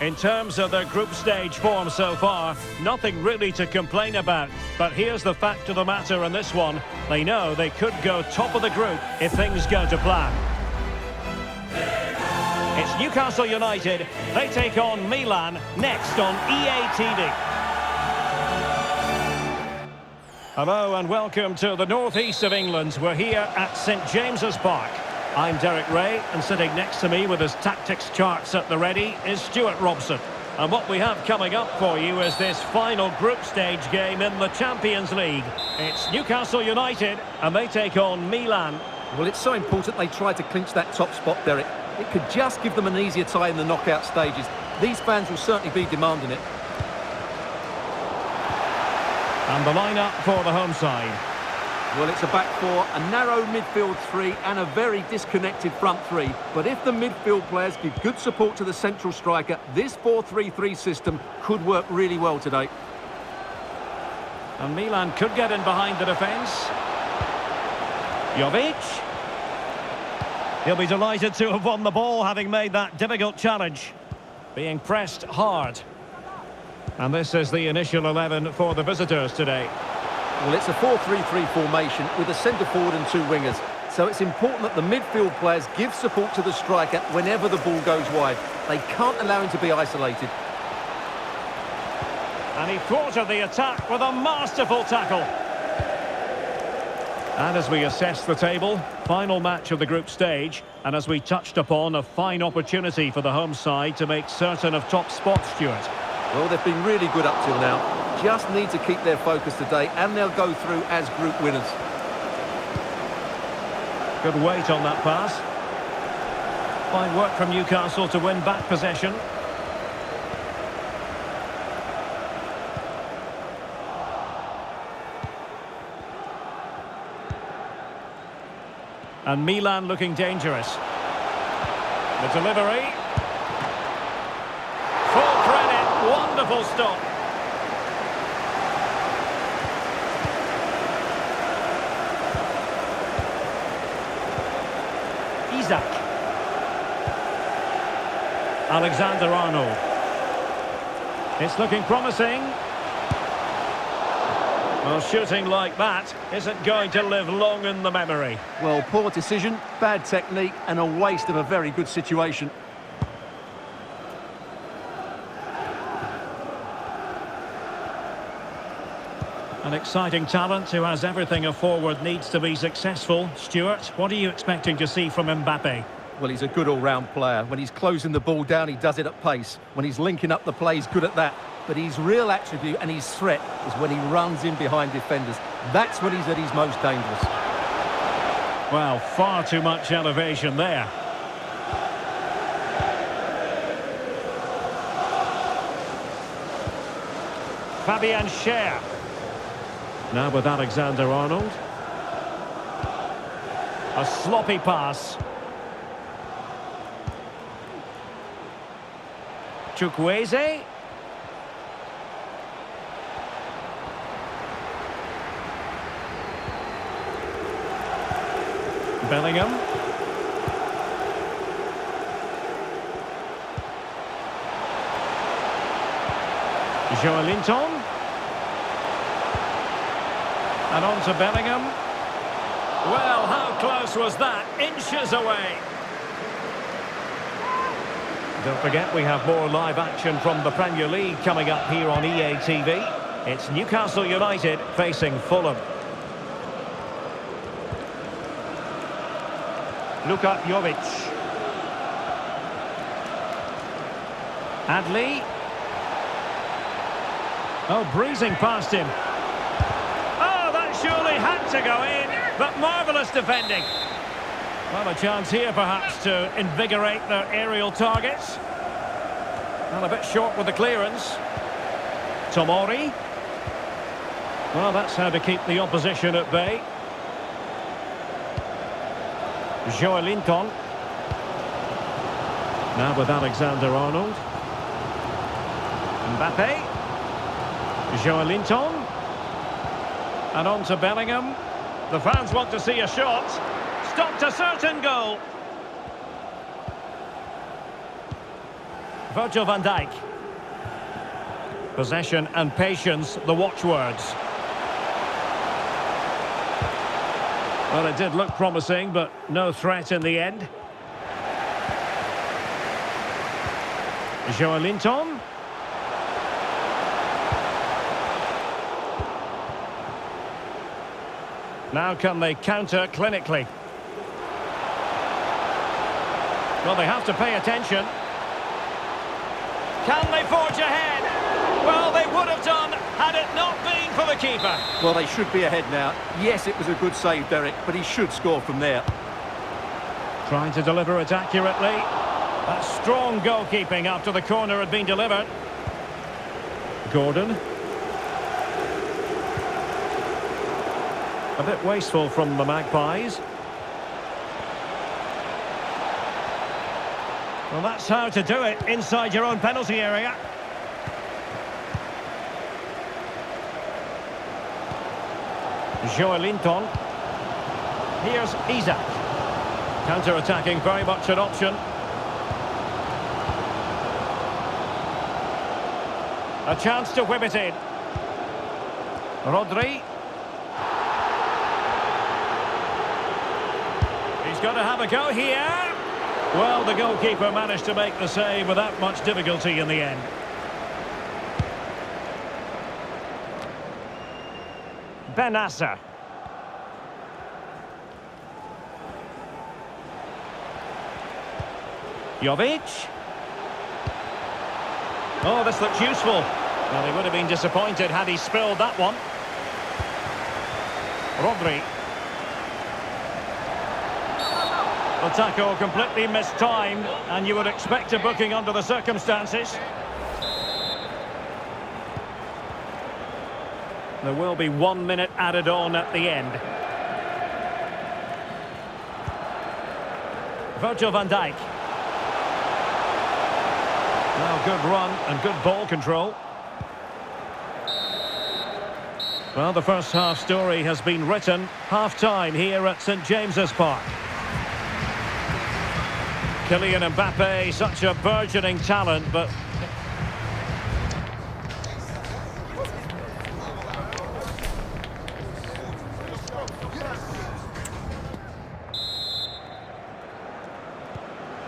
In terms of their group stage form so far, nothing really to complain about. But here's the fact of the matter in this one. They know they could go top of the group if things go to plan. It's Newcastle United. They take on Milan next on EA TV. Hello and welcome to the northeast of England. We're here at St James's Park. I'm Derek Ray, and sitting next to me with his tactics charts at the ready is Stuart Robson. And what we have coming up for you is this final group stage game in the Champions League. It's Newcastle United, and they take on Milan. Well, it's so important they try to clinch that top spot, Derek. It could just give them an easier tie in the knockout stages. These fans will certainly be demanding it. And the lineup for the home side. Well, it's a back four, a narrow midfield three and a very disconnected front three. But if the midfield players give good support to the central striker, this 4-3-3 system could work really well today. And Milan could get in behind the defence. Jovic. He'll be delighted to have won the ball, having made that difficult challenge. Being pressed hard. And this is the initial 11 for the visitors today. Well, it's a 4-3-3 formation with a centre-forward and two wingers. So it's important that the midfield players give support to the striker whenever the ball goes wide. They can't allow him to be isolated. And he thwarted the attack with a masterful tackle. And as we assess the table, final match of the group stage, and as we touched upon, a fine opportunity for the home side to make certain of top spots, Stuart. Well, they've been really good up till now. Just need to keep their focus today, and they'll go through as group winners. Good weight on that pass. Fine work from Newcastle to win back possession. And Milan looking dangerous. The delivery. Full credit. Wonderful stop. Isaac. Alexander-Arnold. It's looking promising. Well, shooting like that isn't going to live long in the memory. Well, poor decision, bad technique, and a waste of a very good situation. An exciting talent who has everything a forward needs to be successful. Stuart, what are you expecting to see from Mbappe? Well, he's a good all-round player. When he's closing the ball down, he does it at pace. When he's linking up the play, he's good at that. But his real attribute and his threat is when he runs in behind defenders. That's when he's at his most dangerous. Well, far too much elevation there. Fabian Schär. Now with Alexander-Arnold. A sloppy pass. Chukwueze. Bellingham. Joelinton. And on to Bellingham. Well, how close was that? Inches away. Don't forget we have more live action from the Premier League coming up here on EA TV. It's Newcastle United facing Fulham. Luka Jovic. Adli. Oh, breezing past him. Oh, that surely had to go in, but marvellous defending. Well, a chance here perhaps to invigorate their aerial targets. Well, a bit short with the clearance. Tomori. Well, that's how to keep the opposition at bay. Joelinton. Now with Alexander-Arnold. Mbappe. Joelinton. And on to Bellingham. The fans want to see a shot. Stopped a certain goal. Virgil van Dijk. Possession and patience, the watchwords. Well, it did look promising, but no threat in the end. Joelinton. Now can they counter clinically? Well, they have to pay attention. Can they forge ahead? Well, they would have done had it not been for the keeper. Well, they should be ahead now. Yes, it was a good save, Derek, but he should score from there. Trying to deliver it accurately. That's strong goalkeeping after the corner had been delivered. Gordon. A bit wasteful from the Magpies. Well, that's how to do it inside your own penalty area. Joelinton. Here's Isaac. Counter-attacking, very much an option. A chance to whip it in. Rodri. He's got to have a go here. Well, the goalkeeper managed to make the save without much difficulty in the end. Benassa. Jovic. Oh, this looks useful. Well, he would have been disappointed had he spilled that one. Rodri. The tackle completely mistimed, and you would expect a booking under the circumstances. There will be 1 minute added on at the end. Virgil van Dijk. Well, good run and good ball control. Well, the first half story has been written. Half-time here at St James's Park. Kylian Mbappe, such a burgeoning talent, but...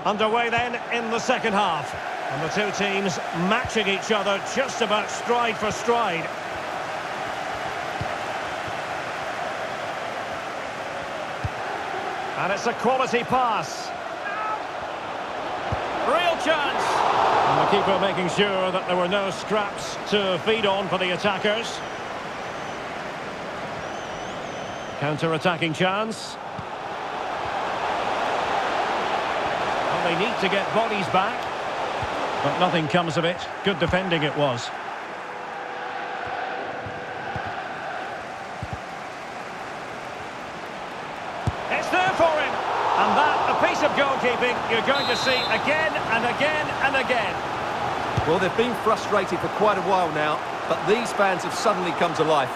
Underway then in the second half. And the two teams matching each other just about stride for stride. And it's a quality pass. Real chance. And the keeper making sure that there were no scraps to feed on for the attackers. Counter-attacking chance. Well, they need to get bodies back. But nothing comes of it. Good defending it was. It's there for him. And that, a piece of goalkeeping you're going to see again and again and again. Well, they've been frustrated for quite a while now, but these fans have suddenly come to life.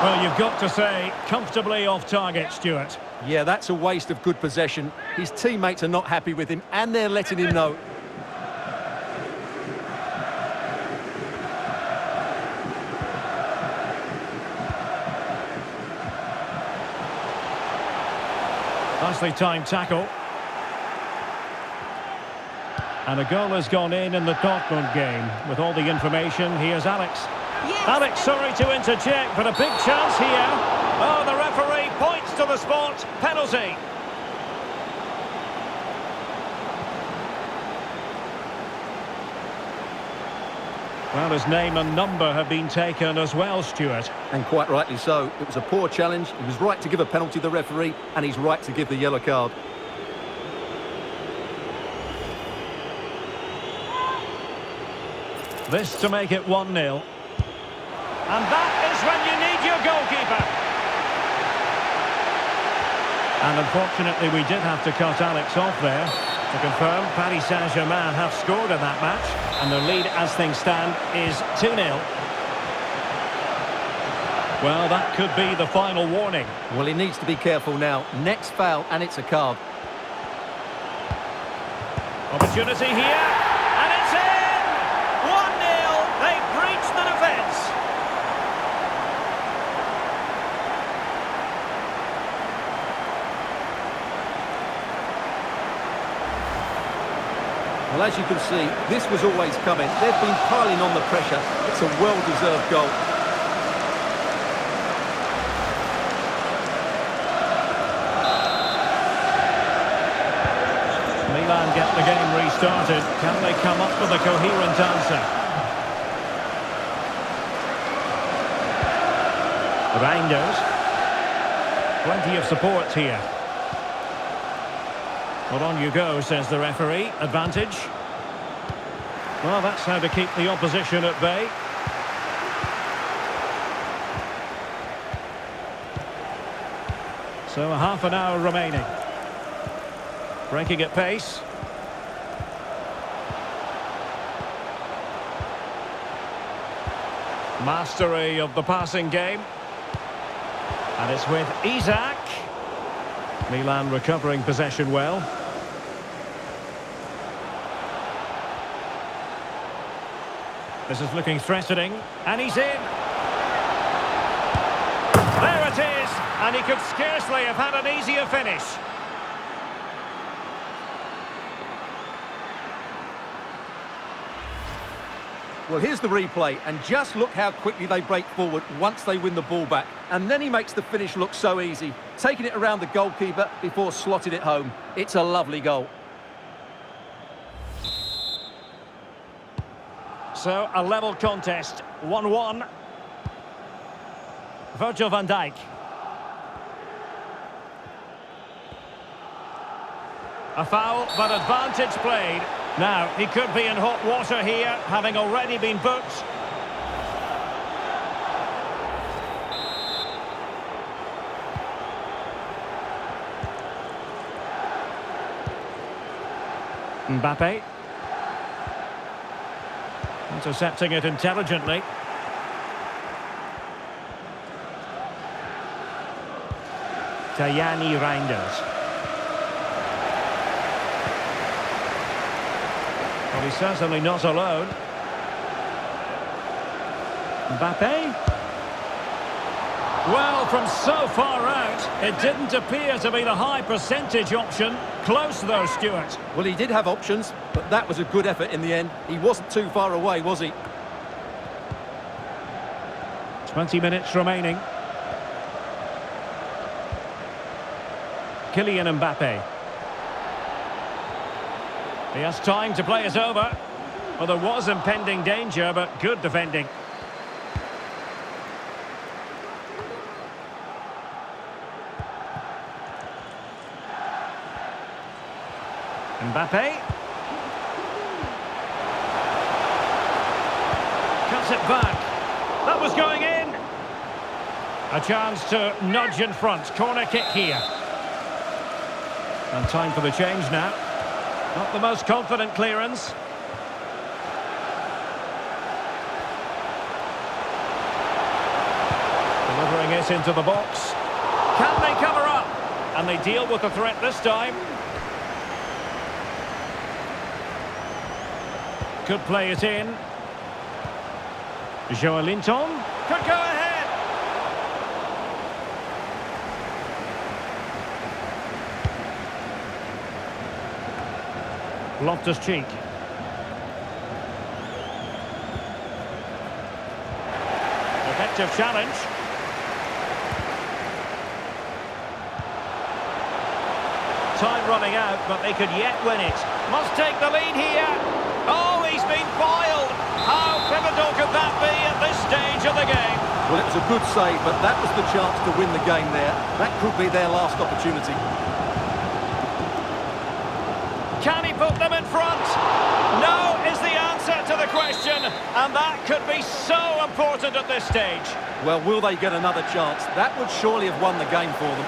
Well, you've got to say, comfortably off target, Stuart. Yeah, that's a waste of good possession. His teammates are not happy with him, and they're letting him know. Nicely timed tackle. And a goal has gone in the Dortmund game. With all the information, here's Alex. Yes. Alex, sorry to interject, but a big chance here. Oh, the referee points to the spot. Penalty. Well, his name and number have been taken as well, Stuart. And quite rightly so. It was a poor challenge. He was right to give a penalty to the referee, and he's right to give the yellow card. This to make it 1-0. And that is when you need your goalkeeper. And unfortunately, we did have to cut Alex off there. To confirm, Paris Saint-Germain have scored in that match, and their lead, as things stand, is 2-0. Well, that could be the final warning. Well, he needs to be careful now. Next foul, and it's a card. Well, opportunity here, and it's in! 1-0, they breached the defence. Well, as you can see, this was always coming. They've been piling on the pressure. It's a well-deserved goal. Milan get the game restarted. Can they come up with a coherent answer? Reinders. Plenty of support here. Well, on you go, says the referee. Advantage. Well, that's how to keep the opposition at bay. So a half an hour remaining. Breaking at pace. Mastery of the passing game. And it's with Isak. Milan recovering possession well. This is looking threatening, and he's in. There it is, and he could scarcely have had an easier finish. Well, here's the replay, and just look how quickly they break forward once they win the ball back. And then he makes the finish look so easy, taking it around the goalkeeper before slotting it home. It's a lovely goal. So, a level contest, 1-1. Virgil van Dijk. A foul, but advantage played. Now, he could be in hot water here, having already been booked. Mbappe. Intercepting it intelligently. Tajani Reinders. Well, he's certainly not alone. Mbappe. Well, from so far out, it didn't appear to be the high percentage option. Close though, Stuart. Well, he did have options, but that was a good effort in the end. He wasn't too far away, was he? 20 minutes remaining. Kylian Mbappe. He has time to play it over. Well, there was impending danger, but good defending. Mbappe. Cuts it back. That was going in. A chance to nudge in front. Corner kick here. And time for the change now. Not the most confident clearance. Delivering it into the box. Can they cover up? And they deal with the threat this time. Could play it in. Joelinton could go ahead. Loftus-Cheek. Effective challenge. Time running out, but they could yet win it. Must take the lead here. Oh, he's been foiled. How pivotal could that be at this stage of the game? Well, it was a good save, but that was the chance to win the game there. That could be their last opportunity. Can he put them in front? No is the answer to the question, and that could be so important at this stage. Well, will they get another chance? That would surely have won the game for them.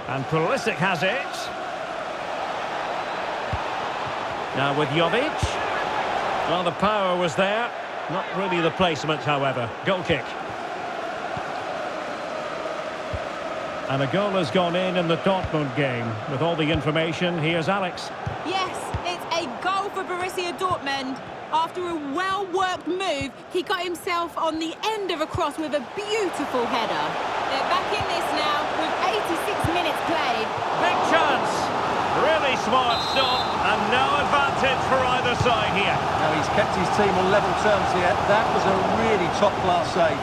And Pulisic has it. Now with Jovic. Well, the power was there. Not really the placement, however. Goal kick. And a goal has gone in the Dortmund game. With all the information, here's Alex. Yes, it's a goal for Borussia Dortmund. After a well-worked move, he got himself on the end of a cross with a beautiful header. They're back in this now with 86 minutes played. Big chance. Really smart stop, and no advantage for either side here. Now he's kept his team on level terms here. That was a really top-class save.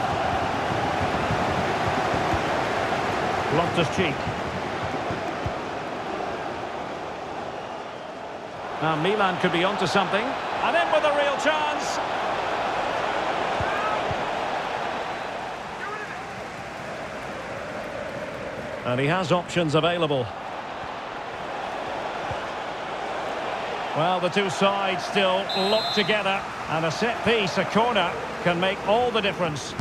Loftus-Cheek. Now Milan could be onto something. And in with a real chance. And he has options available. Well, the two sides still locked together. And a set piece, a corner, can make all the difference.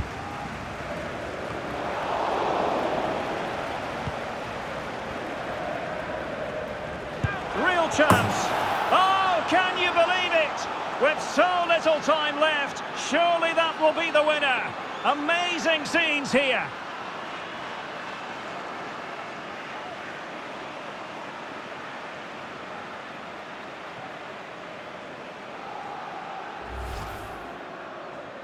Real chance. Oh, can you believe it? With so little time left, surely that will be the winner. Amazing scenes here.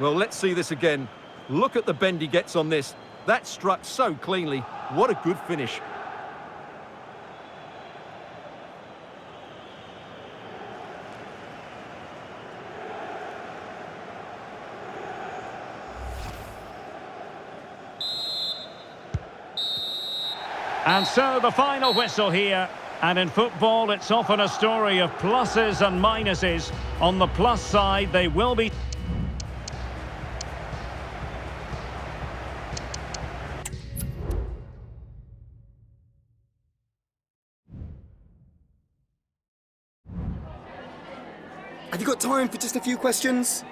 Well, let's see this again. Look at the bend he gets on this. That struck so cleanly. What a good finish. And so the final whistle here. And in football, it's often a story of pluses and minuses. On the plus side, they will be... Have you got time for just a few questions?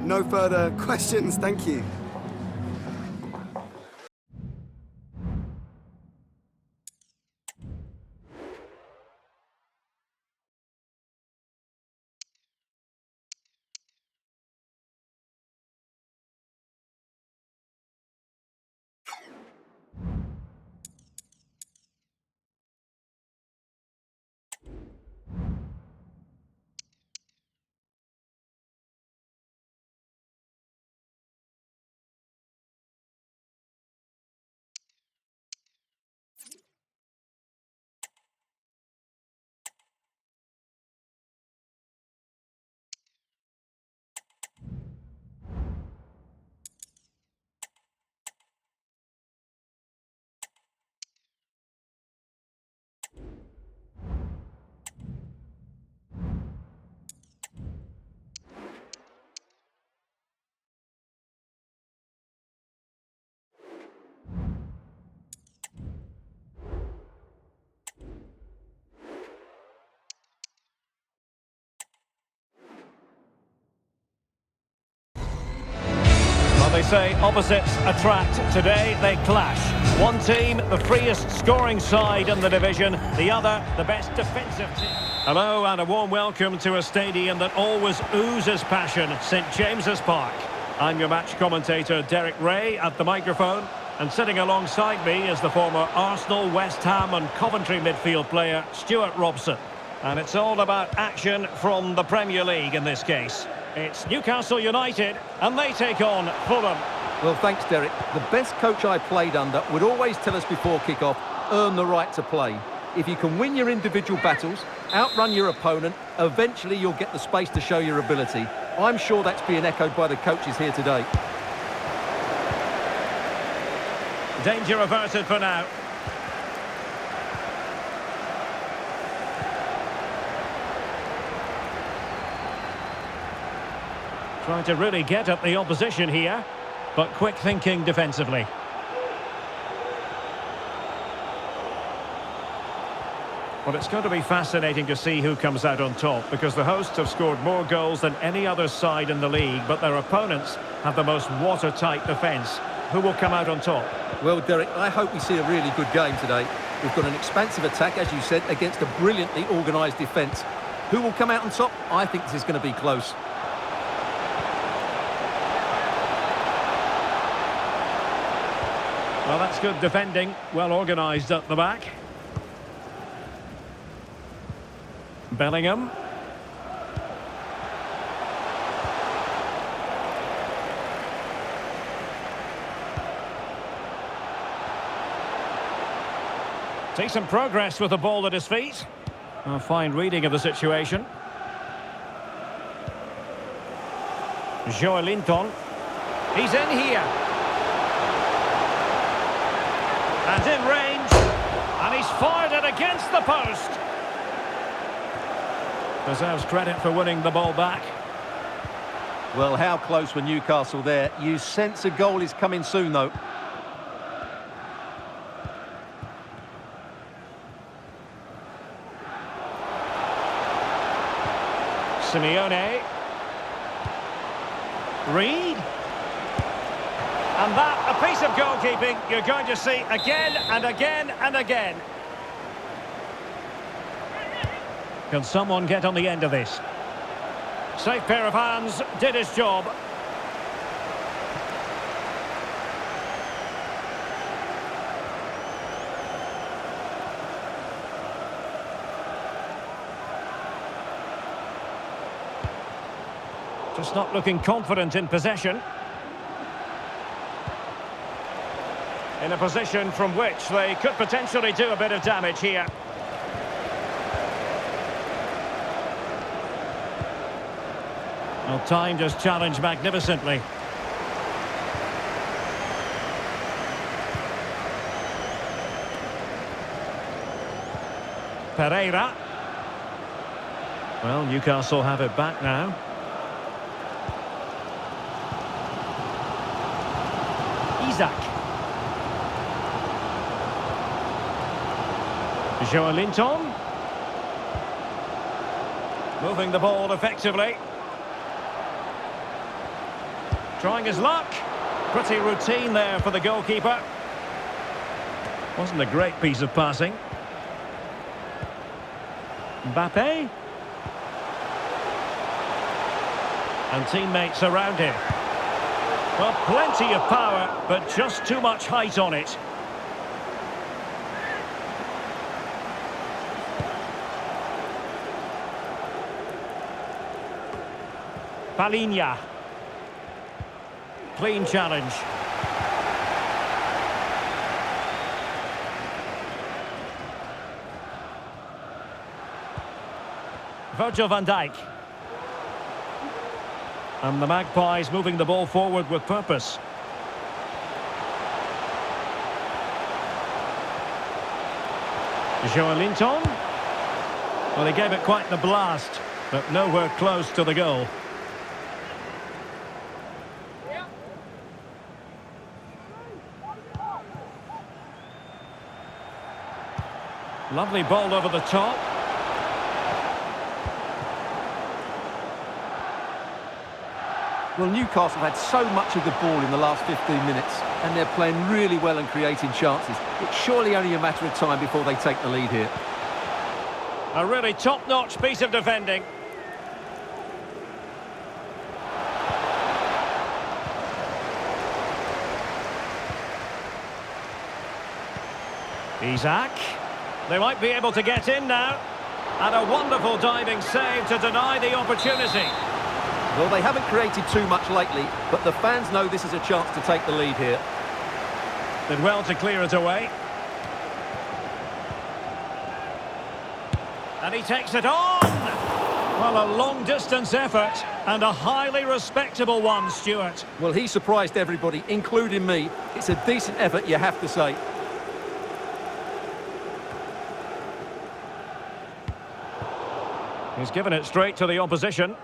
No further questions, thank you. They say opposites attract. Today they clash. One team, the freest scoring side in the division. The other, the best defensive team. Hello and a warm welcome to a stadium that always oozes passion, St James's Park. I'm your match commentator Derek Ray at the microphone. And sitting alongside me is the former Arsenal, West Ham and Coventry midfield player Stuart Robson. And it's all about action from the Premier League in this case. It's Newcastle United, and they take on Fulham. Well, thanks, Derek. The best coach I played under would always tell us before kick-off, earn the right to play. If you can win your individual battles, outrun your opponent, eventually you'll get the space to show your ability. I'm sure that's being echoed by the coaches here today. Danger averted for now. Trying to really get at the opposition here, but quick thinking defensively. Well, it's going to be fascinating to see who comes out on top, because the hosts have scored more goals than any other side in the league, but their opponents have the most watertight defence. Who will come out on top? Well, Derek, I hope we see a really good game today. We've got an expansive attack, as you said, against a brilliantly organised defence. Who will come out on top? I think this is going to be close. Well, that's good defending, well organised at the back. Bellingham. Decent progress with the ball at his feet. A fine reading of the situation. Joelinton. He's in here. And in range. And he's fired it against the post. Deserves credit for winning the ball back. Well, how close were Newcastle there? You sense a goal is coming soon, though. Simeone. Reed. And that, a piece of goalkeeping you're going to see again and again and again. Can someone get on the end of this? Safe pair of hands, did his job. Just not looking confident in possession. In a position from which they could potentially do a bit of damage here. Well, timed his challenge magnificently. Pereira. Well, Newcastle have it back now. Isaac. Joelinton. Moving the ball effectively. Trying his luck. Pretty routine there for the goalkeeper. Wasn't a great piece of passing. Mbappe. And teammates around him. Well, plenty of power, but just too much height on it. Palinha. Clean challenge. Virgil van Dijk. And the Magpies moving the ball forward with purpose. Joelinton. Well, he gave it quite the blast, but nowhere close to the goal. Lovely ball over the top. Well, Newcastle had so much of the ball in the last 15 minutes, and they're playing really well and creating chances. It's surely only a matter of time before they take the lead here. A really top-notch piece of defending. Isaac. They might be able to get in now. And a wonderful diving save to deny the opportunity. Well, they haven't created too much lately, but the fans know this is a chance to take the lead here. Did well to clear it away. And he takes it on! Well, a long-distance effort, and a highly respectable one, Stuart. Well, he surprised everybody, including me. It's a decent effort, you have to say. He's given it straight to the opposition.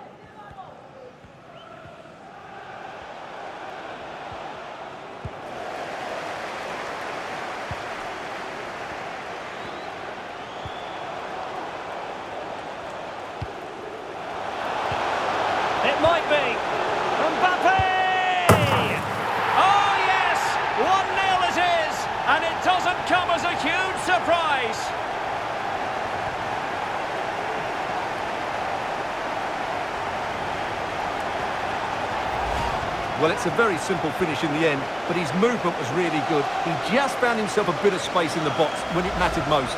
Well, it's a very simple finish in the end, but his movement was really good. He just found himself a bit of space in the box when it mattered most.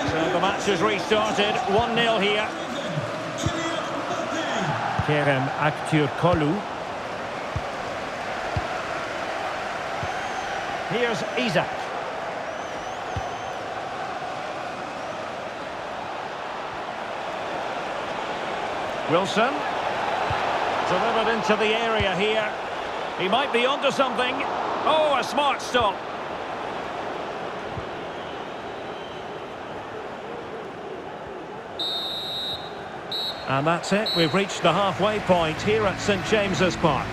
So the match has restarted, 1-0 here. Kerem Aktürkoğlu. Here's Isak. Wilson. Delivered into the area here. He might be onto something. Oh, a smart stop. And that's it. We've reached the halfway point here at St James's Park.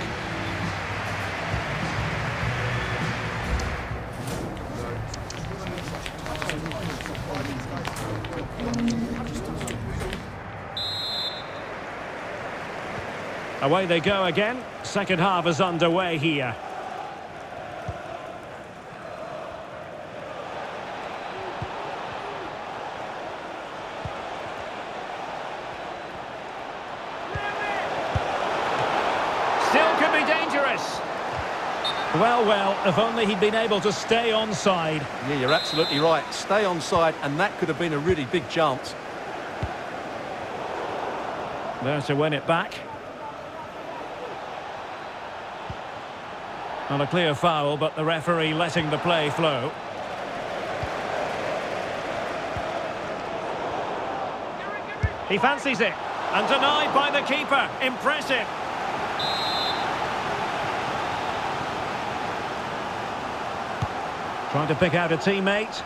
Away they go again. Second half is underway here. Still could be dangerous. Well, if only he'd been able to stay onside. Yeah, you're absolutely right. Stay onside, and that could have been a really big chance. There to win it back. Not a clear foul, but the referee letting the play flow. He fancies it, and denied by the keeper. Impressive. Trying to pick out a teammate.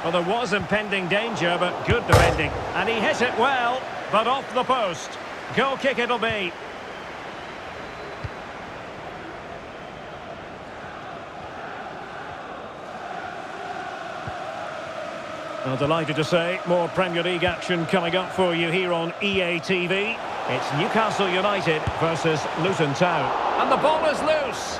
Well, there was impending danger, but good defending. And he hit it well, but off the post. Goal kick it'll be. Well, delighted to say, more Premier League action coming up for you here on EA TV. It's Newcastle United versus Luton Town. And the ball is loose.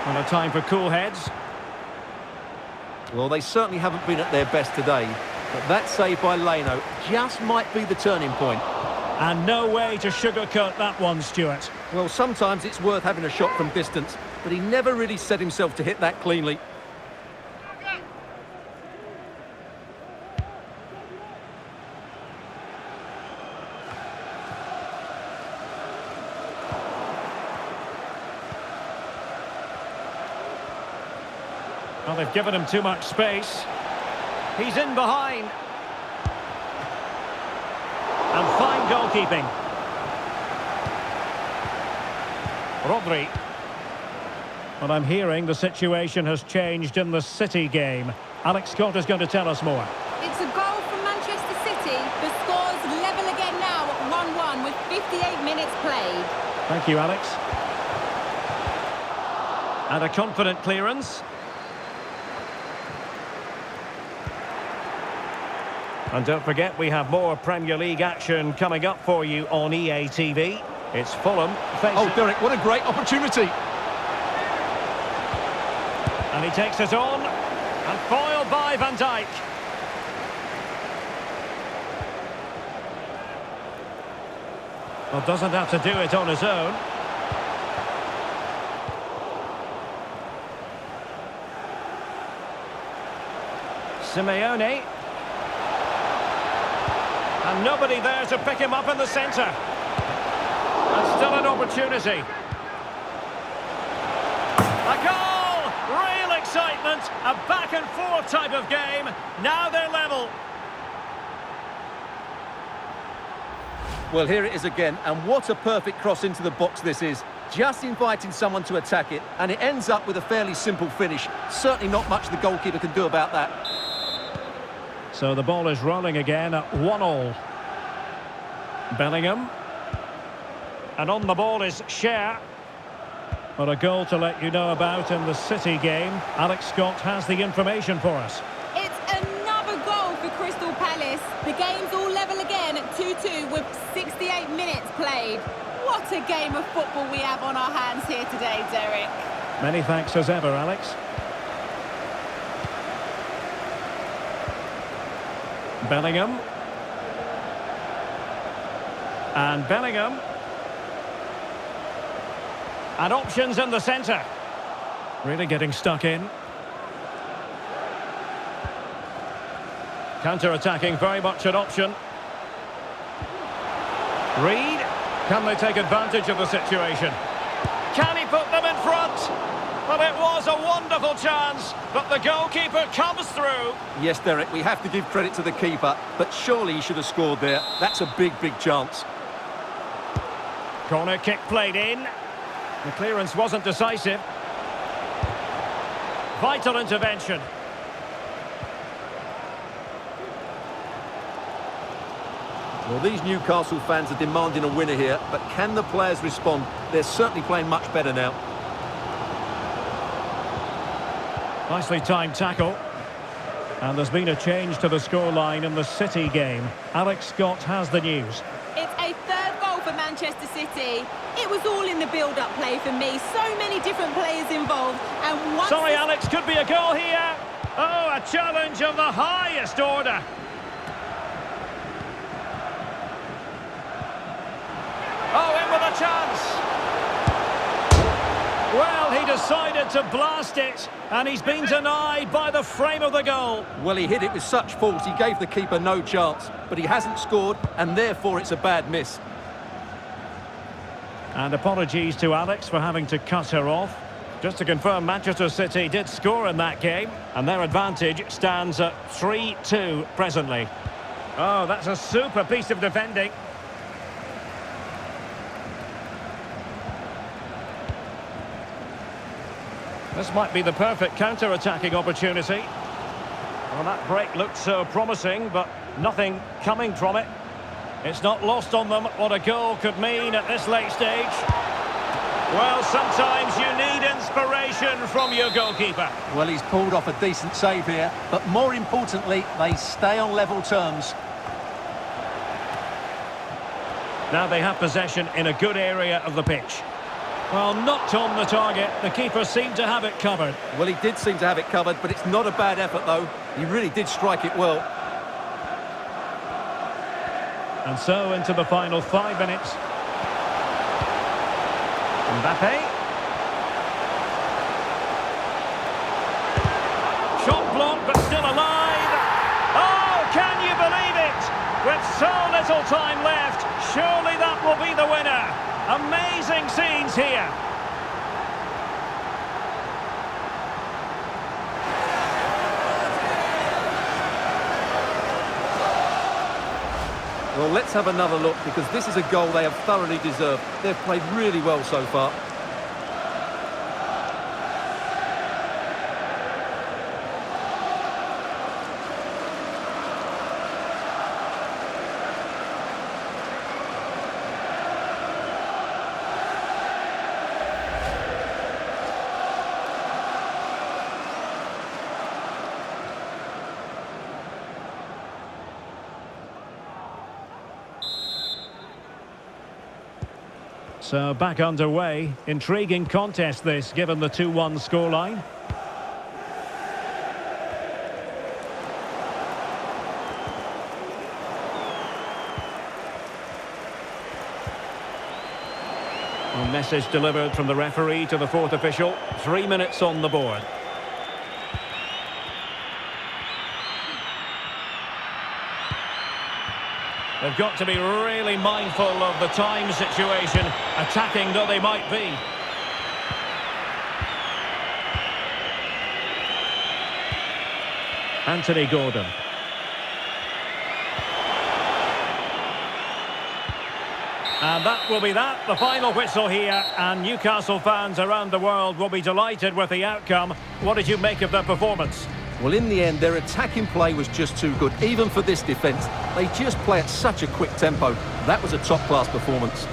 Well, a time for cool heads. Well, they certainly haven't been at their best today, but that save by Leno just might be the turning point. And no way to sugarcoat that one, Stuart. Well, sometimes it's worth having a shot from distance, but he never really set himself to hit that cleanly. Well, they've given him too much space. He's in behind. And fine goalkeeping. Rodri. Well, I'm hearing the situation has changed in the City game. Alex Scott is going to tell us more. It's a goal from Manchester City. The score's level again now at 1-1 with 58 minutes played. Thank you, Alex. And a confident clearance. And don't forget, we have more Premier League action coming up for you on EA TV. It's Fulham facing... Oh, Derek, what a great opportunity. And he takes it on. And foiled by Van Dijk. Well, doesn't have to do it on his own. Simeone. And nobody there to pick him up in the centre. And still an opportunity. A goal! Real excitement. A back-and-forth type of game. Now they're level. Well, here it is again, and what a perfect cross into the box this is. Just inviting someone to attack it, and it ends up with a fairly simple finish. Certainly not much the goalkeeper can do about that. So the ball is rolling again at 1-1. Bellingham. And on the ball is Cher. But a goal to let you know about in the City game. Alex Scott has the information for us. It's another goal for Crystal Palace. Ellis. The game's all level again at 2-2 with 68 minutes played. What a game of football we have on our hands here today, Derek. Many thanks as ever, Alex. Bellingham. And Bellingham. And options in the centre. Really getting stuck in. Counter-attacking, very much an option. Reed. Can they take advantage of the situation? Can he put them in front? Well, it was a wonderful chance, but the goalkeeper comes through. Yes, Derek, we have to give credit to the keeper, but surely he should have scored there. That's a big, big chance. Corner kick played in. The clearance wasn't decisive. Vital intervention. Well, these Newcastle fans are demanding a winner here, but can the players respond? They're certainly playing much better now. Nicely timed tackle. And there's been a change to the scoreline in the City game. Alex Scott has the news. It's a third goal for Manchester City. It was all in the build-up play for me. So many different players involved. And once Sorry, Alex, could be a goal here. Oh, a challenge of the highest order. Oh, in with a chance. Well, he decided to blast it, and he's been denied by the frame of the goal. Well, he hit it with such force, he gave the keeper no chance, but he hasn't scored, and therefore it's a bad miss. And apologies to Alex for having to cut her off. Just to confirm, Manchester City did score in that game, and their advantage stands at 3-2 presently. Oh, that's a super piece of defending. This might be the perfect counter-attacking opportunity. Well, that break looked so promising, but nothing coming from it. It's not lost on them what a goal could mean at this late stage. Well, sometimes you need inspiration from your goalkeeper. Well, he's pulled off a decent save here, but more importantly, they stay on level terms. Now they have possession in a good area of the pitch. Well, knocked on the target. The keeper seemed to have it covered. Well, he did seem to have it covered, but it's not a bad effort, though. He really did strike it well. And so into the final 5 minutes. Mbappe. Shot blocked, but still alive. Oh, can you believe it? With so little time left, surely that will be the winner. Amazing scenes here. Well, let's have another look, because this is a goal they have thoroughly deserved. They've played really well so far. So back underway. Intriguing contest this, given the 2-1 scoreline. A message delivered from the referee to the fourth official. 3 minutes on the board. They've got to be really mindful of the time situation, attacking though they might be. Anthony Gordon. And that will be that, the final whistle here, and Newcastle fans around the world will be delighted with the outcome. What did you make of their performance? Well, in the end, their attacking play was just too good, even for this defence. They just play at such a quick tempo. That was a top-class performance.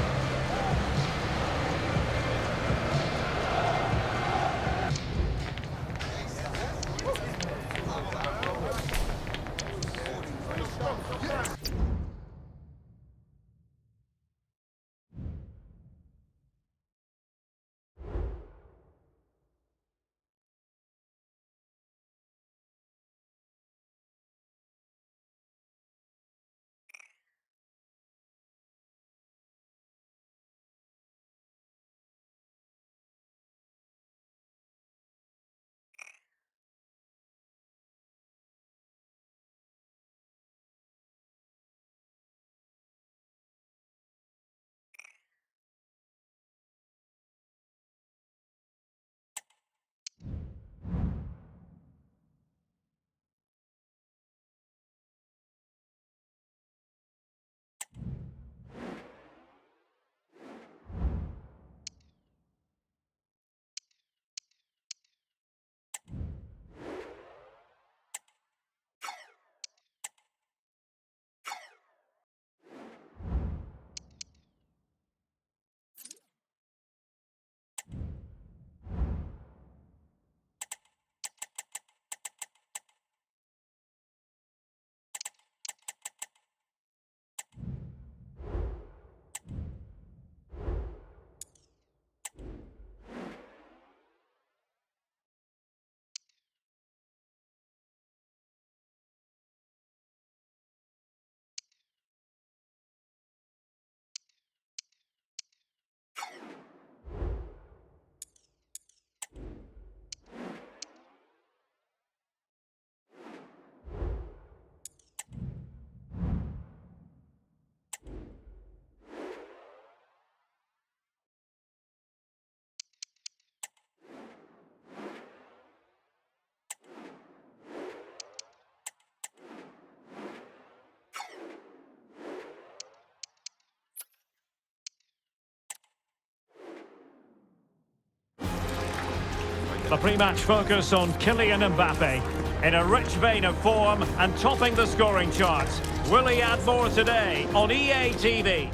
The pre-match focus on Kylian Mbappe. In a rich vein of form and topping the scoring charts. Will he add more today on EA TV?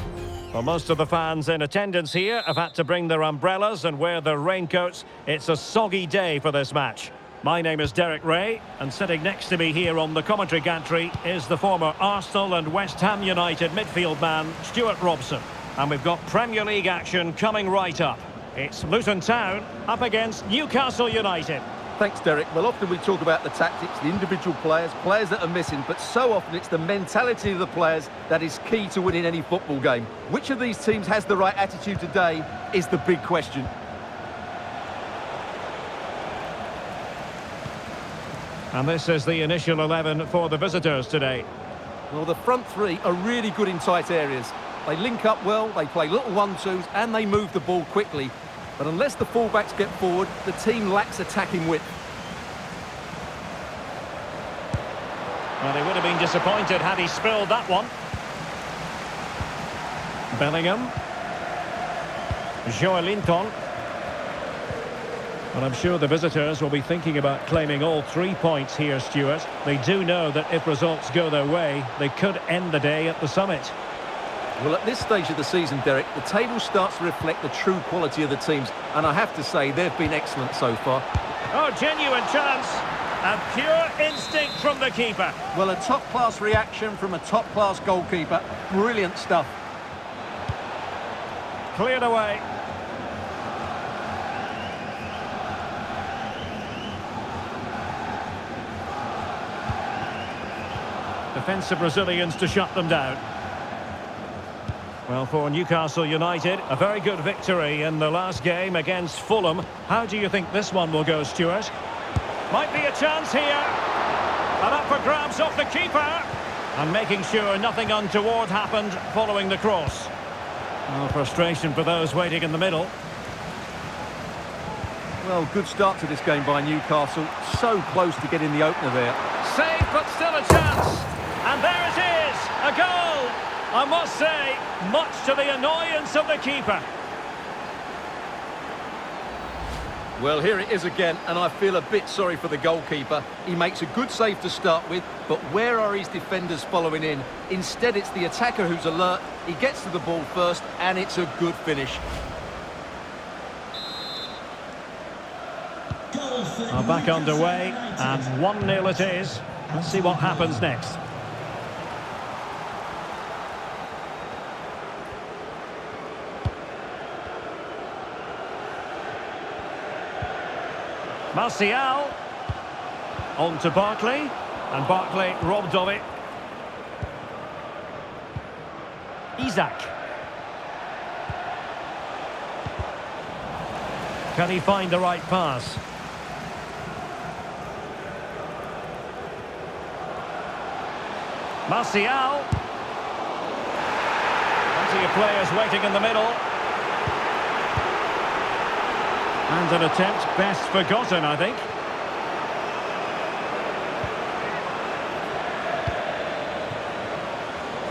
Well, most of the fans in attendance here have had to bring their umbrellas and wear their raincoats. It's a soggy day for this match. My name is Derek Ray, and sitting next to me here on the commentary gantry is the former Arsenal and West Ham United midfield man, Stuart Robson. And we've got Premier League action coming right up. It's Luton Town up against Newcastle United. Thanks, Derek. Well, often we talk about the tactics, the individual players that are missing, but so often it's the mentality of the players that is key to winning any football game. Which of these teams has the right attitude today is the big question. And this is the initial 11 for the visitors today. Well, the front three are really good in tight areas. They link up well, they play little 1-2s, and they move the ball quickly. But unless the fullbacks get forward, the team lacks attacking width. Well, he would have been disappointed had he spilled that one. Bellingham. Joelinton. Well, I'm sure the visitors will be thinking about claiming all 3 points here, Stuart. They do know that if results go their way, they could end the day at the summit. Well, at this stage of the season, Derek, the table starts to reflect the true quality of the teams, and I have to say they've been excellent so far. Oh, genuine chance, and pure instinct from the keeper. Well, a top-class reaction from a top-class goalkeeper. Brilliant stuff. Cleared away. Defensive Brazilians to shut them down. Well, for Newcastle United, a very good victory in the last game against Fulham. How do you think this one will go, Stuart? Might be a chance here. And up for grabs off the keeper. And making sure nothing untoward happened following the cross. Well, frustration for those waiting in the middle. Well, good start to this game by Newcastle. So close to getting the opener there. Saved, but still a chance. And there it is, a goal. I must say, much to the annoyance of the keeper. Well, here it is again, and I feel a bit sorry for the goalkeeper. He makes a good save to start with, but where are his defenders following in? Instead, it's the attacker who's alert. He gets to the ball first, and it's a good finish. Back underway, and 1-0 it is. Let's see what happens next. Martial. On to Barkley. And Barkley robbed of it. Isaac. Can he find the right pass? Martial. Plenty of players waiting in the middle. And an attempt best forgotten, I think.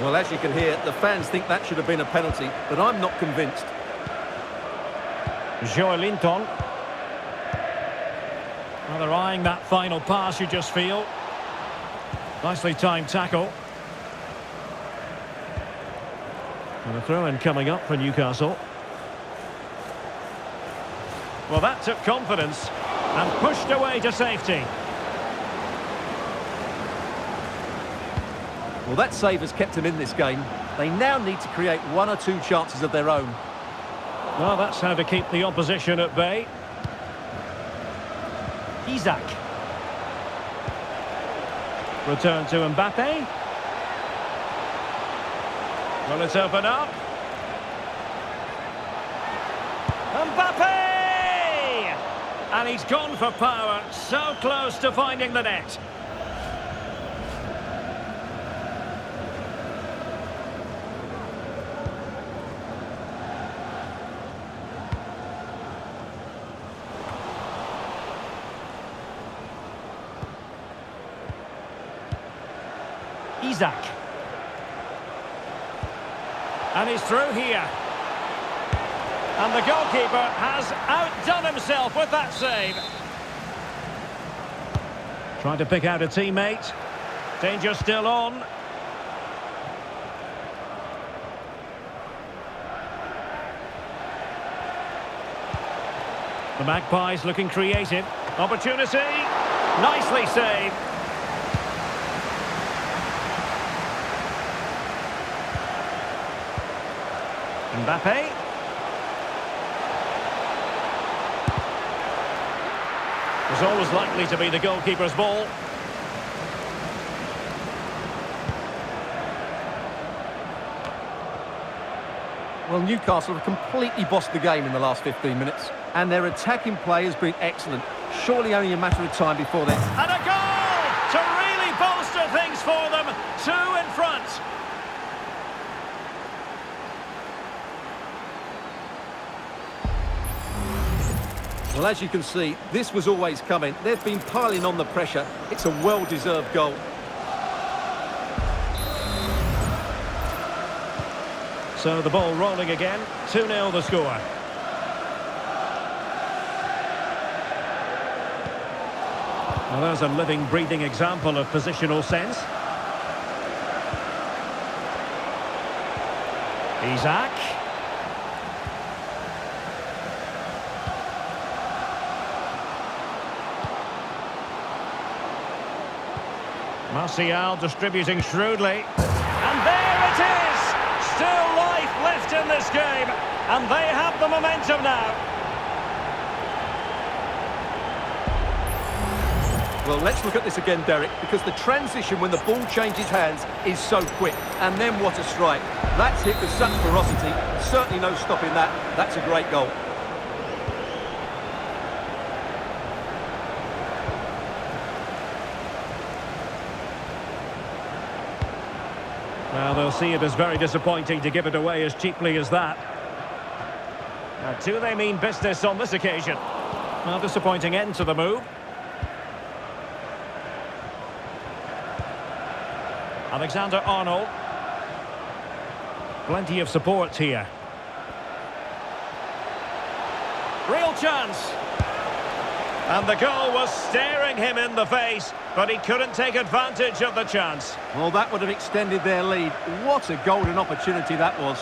Well, as you can hear, the fans think that should have been a penalty, but I'm not convinced. Joelinton. Well, they're eyeing that final pass, you just feel. Nicely timed tackle. And a throw-in coming up for Newcastle. Well, that took confidence and pushed away to safety. Well, that save has kept them in this game. They now need to create one or two chances of their own. Well, that's how to keep the opposition at bay. Isaac. Return to Mbappe. Will it open up? Mbappe! And he's gone for power, so close to finding the net. Isaac. And he's through here. And the goalkeeper has outdone himself with that save. Trying to pick out a teammate. Danger still on. The Magpies looking creative. Opportunity. Nicely saved. Mbappe. Was always likely to be the goalkeeper's ball. Well, Newcastle have completely bossed the game in the last 15 minutes. And their attacking play has been excellent. Surely only a matter of time before they... And a goal to really bolster things for them. 2 in front. Well, as you can see, this was always coming. They've been piling on the pressure. It's a well-deserved goal. So the ball rolling again. 2-0 the score. Well, there's a living, breathing example of positional sense. Isaac. Martial distributing shrewdly. And there it is! Still life left in this game. And they have the momentum now. Well, let's look at this again, Derek, because the transition when the ball changes hands is so quick. And then what a strike. That's hit with such ferocity. Certainly no stopping that. That's a great goal. Well, they'll see it as very disappointing to give it away as cheaply as that. Now, do they mean business on this occasion? Well, disappointing end to the move. Alexander-Arnold. Plenty of support here. Real chance. And the goal was staring him in the face, but he couldn't take advantage of the chance. Well, that would have extended their lead. What a golden opportunity that was.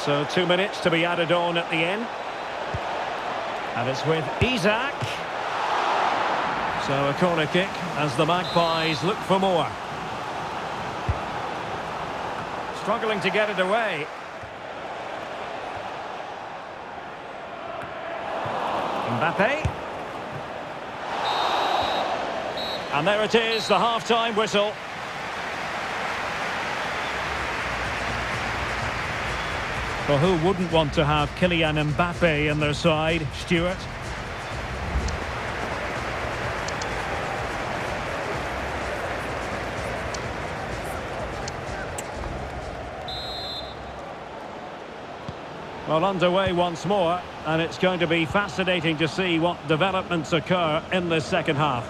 So 2 minutes to be added on at the end. And it's with Isaac. So a corner kick as the Magpies look for more. Struggling to get it away. Mbappe. And there it is, the half-time whistle. Well, who wouldn't want to have Kylian Mbappe in their side, Stuart? Well, underway once more, and it's going to be fascinating to see what developments occur in this second half.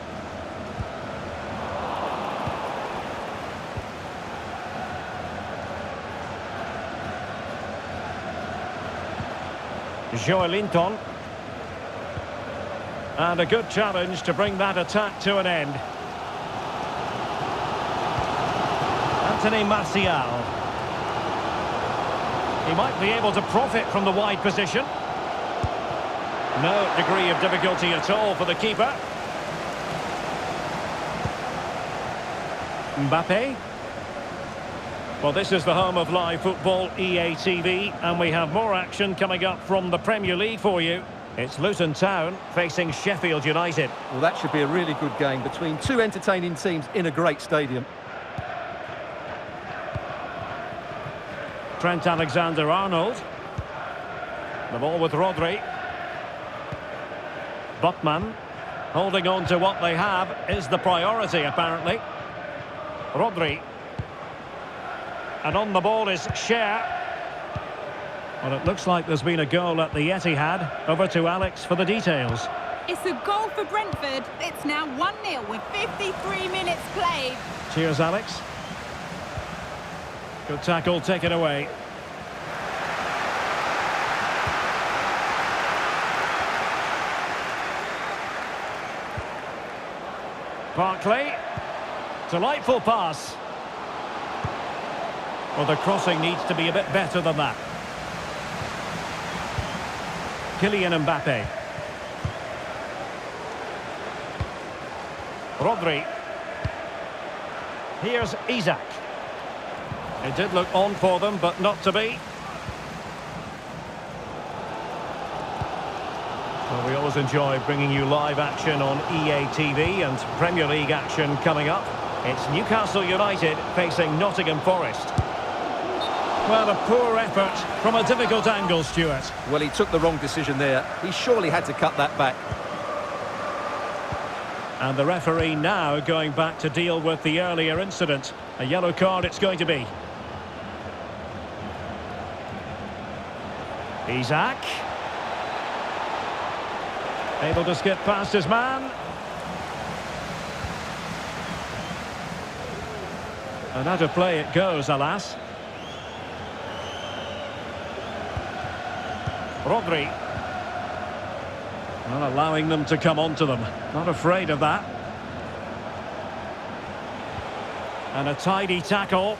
Joelinton. And a good challenge to bring that attack to an end. Anthony Martial. He might be able to profit from the wide position. No degree of difficulty at all for the keeper. Mbappe. Well, this is the home of live football, EA TV, and we have more action coming up from the Premier League for you. It's Luton Town facing Sheffield United. Well, that should be a really good game between two entertaining teams in a great stadium. Trent Alexander-Arnold. The ball with Rodri. Botman. Holding on to what they have is the priority, apparently. Rodri. And on the ball is Cher. Well, it looks like there's been a goal at the Etihad. Over to Alex for the details. It's a goal for Brentford. It's now 1-0 with 53 minutes played. Cheers, Alex. Good tackle taken away. Barkley. Delightful pass. Well, the crossing needs to be a bit better than that. Kylian Mbappe. Rodri. Here's Isaac. It did look on for them, but not to be. Well, we always enjoy bringing you live action on EA TV and Premier League action coming up. It's Newcastle United facing Nottingham Forest. Well, a poor effort from a difficult angle, Stuart. Well, he took the wrong decision there. He surely had to cut that back. And the referee now going back to deal with the earlier incident. A yellow card it's going to be. Isaac. Able to skip past his man. And out of play it goes, alas. Rodri. Not allowing them to come onto them. Not afraid of that. And a tidy tackle.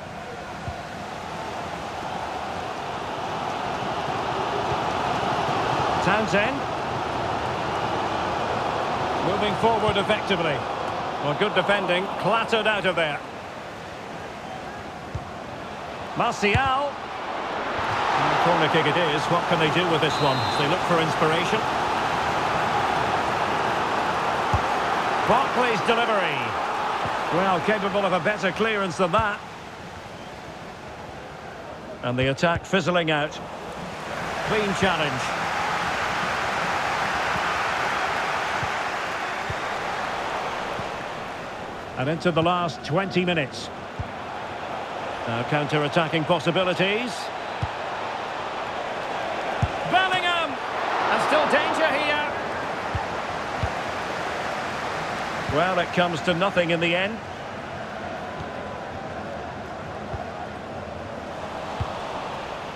Townsend. Moving forward effectively. Well, good defending. Clattered out of there. Martial. Corner kick it is. What can they do with this one? They look for inspiration. Barkley's delivery. Well, capable of a better clearance than that. And the attack fizzling out. Clean challenge. And into the last 20 minutes. Now counter-attacking possibilities. Bellingham! And still danger here. Well, it comes to nothing in the end.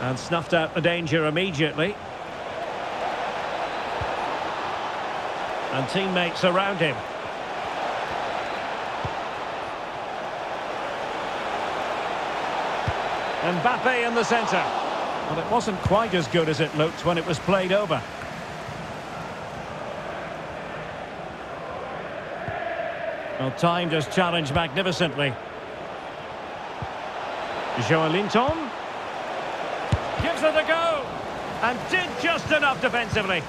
And snuffed out the danger immediately. And teammates around him. Mbappe in the centre. Well, it wasn't quite as good as it looked when it was played over. Well, timed his challenge magnificently. Joelinton. gives it a go. And did just enough defensively.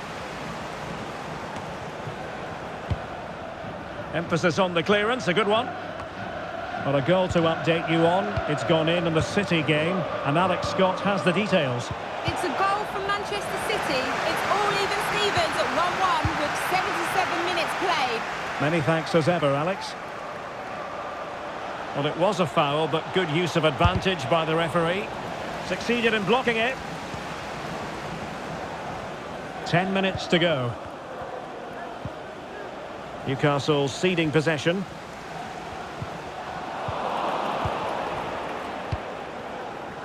Emphasis on the clearance, a good one. Well, a goal to update you on. It's gone in the City game, and Alex Scott has the details. It's a goal from Manchester City. It's all even Stevens at 1-1 with 77 minutes played. Many thanks as ever, Alex. Well, it was a foul, but good use of advantage by the referee. Succeeded in blocking it. 10 minutes to go. Newcastle ceding possession.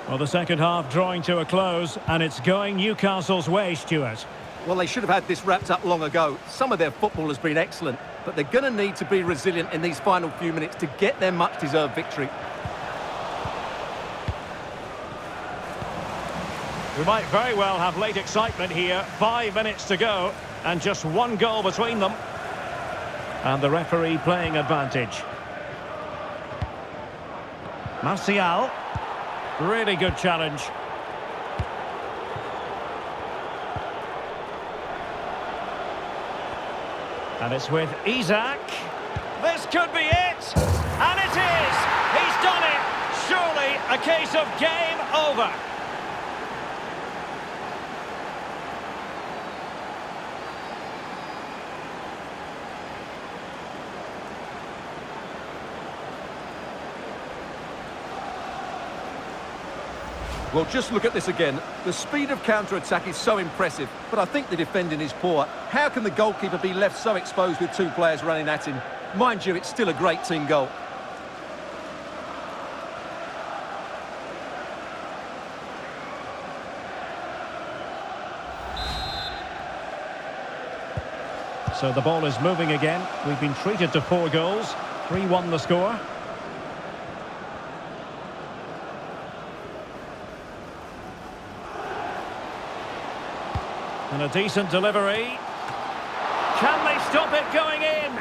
Well, the second half drawing to a close, and it's going Newcastle's way, Stuart. Well, they should have had this wrapped up long ago. Some of their football has been excellent, but they're going to need to be resilient in these final few minutes to get their much-deserved victory. We might very well have late excitement here. 5 minutes to go, and just one goal between them. And the referee playing advantage. Martial. Really good challenge. And it's with Isak. This could be it! And it is! He's done it! Surely a case of game over. Well, just look at this again. The speed of counter-attack is so impressive, but I think the defending is poor. How can the goalkeeper be left so exposed with two players running at him? Mind you, it's still a great team goal. So the ball is moving again. We've been treated to 4 goals. 3-1 the score. And a decent delivery. Can they stop it going in?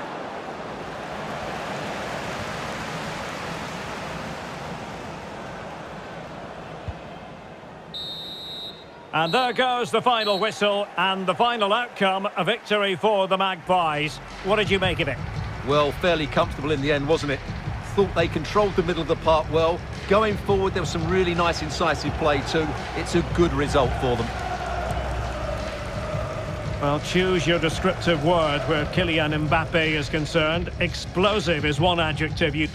And there goes the final whistle and the final outcome, a victory for the Magpies. What did you make of it? Well, fairly comfortable in the end, wasn't it? Thought they controlled the middle of the park well. Going forward, there was some really nice incisive play too. It's a good result for them. Well, choose your descriptive word where Kylian Mbappe is concerned. Explosive is one adjective you...